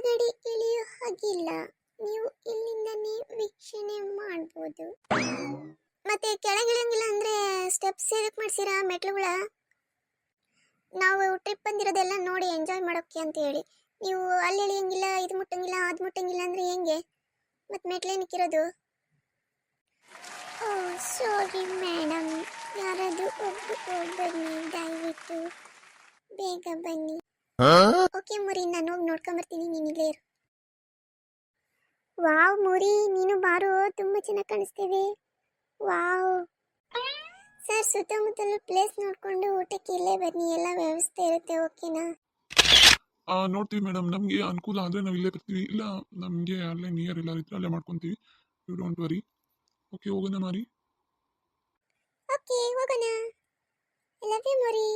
ಕೆಳಗಡೆ ಇಳಿಯೋ ಹಾಗಿಲ್ಲ, ನೀವು ಇಲ್ಲಿಂದನೇ ವೀಕ್ಷಣೆ ಮಾಡ್ಬೋದು. ಮತ್ತೆ ಕೆಳಗಿಳಿಯಂಗಿಲ್ಲ ಅಂದ್ರೆ ಸ್ಟೆಪ್ಸ್ ಎದಕ್ಕೆ ಮಾಡ್ಸಿರಾ ಮೆಟ್ಲುಗಳ? ನಾವು ಟ್ರಿಪ್ ಬಂದಿರೋದೆಲ್ಲ ನೋಡಿ ಎಂಜಾಯ್ ಮಾಡೋಕ್ಕೆ ಅಂತ ಹೇಳಿ ನೀವು ಅಲ್ಲಿ ಇಳಿಯಂಗಿಲ್ಲ, ಇದು ಮುಟ್ಟಂಗಿಲ್ಲ, ಅದು ಮುಟ್ಟಂಗಿಲ್ಲ ಅಂದ್ರೆ ಹೆಂಗೆ? ಮತ್ತೆ ಮೆಟ್ಲೇನಕ್ಕಿರೋದು? ಓ ಸಾರಿ ಮೇಡಮ್, ಯಾರಾದರೂ ಒಬ್ಬರು ಬನ್ನಿ, ದಯವಿಟ್ಟು ಬೇಗ ಬನ್ನಿ. ಓಕೆ ಮುರಿ, ನಾನು ಹೋಗಿ ನೋಡ್ಕೊಂಬರ್ತೀನಿ, ನೀನು ಇಲ್ಲೇ ಇರು. ವಾವ್ ಮುರಿ, ನೀನು ಬಾರೋ, ತುಂಬ ಚೆನ್ನಾಗಿ ಕಾಣಿಸ್ತೇವೆ. ವಾವ್ ಸರ್, ಸುತ್ತಮುತ್ತಲು ಪ್ಲೇಸ್ ನೋಡ್ಕೊಂಡು ಊಟಕ್ಕೆ ಇಲ್ಲೇ ಬನ್ನಿ, ಎಲ್ಲ ವ್ಯವಸ್ಥೆ ಇರುತ್ತೆ, ಓಕೆನಾ? ನೋಡ್ತೀವಿ ಮೇಡಮ್, ನಮಗೆ ಅನುಕೂಲ ಆದರೆ ನಾವು ಇಲ್ಲೇ ಬರ್ತೀವಿ, ಇಲ್ಲ ನಮಗೆ ಅಲ್ಲೇ ನಿಯರ್ ಎಲ್ಲ ಇದ್ರೆ ಅಲ್ಲೇ ಮಾಡ್ಕೊತೀವಿ. You don't worry. ಓಕೆ, ಹೋಗೋಣ ಮಾರಿ. ಓಕೆ ಹೋಗೋಣ. I love you ಮುರಿ.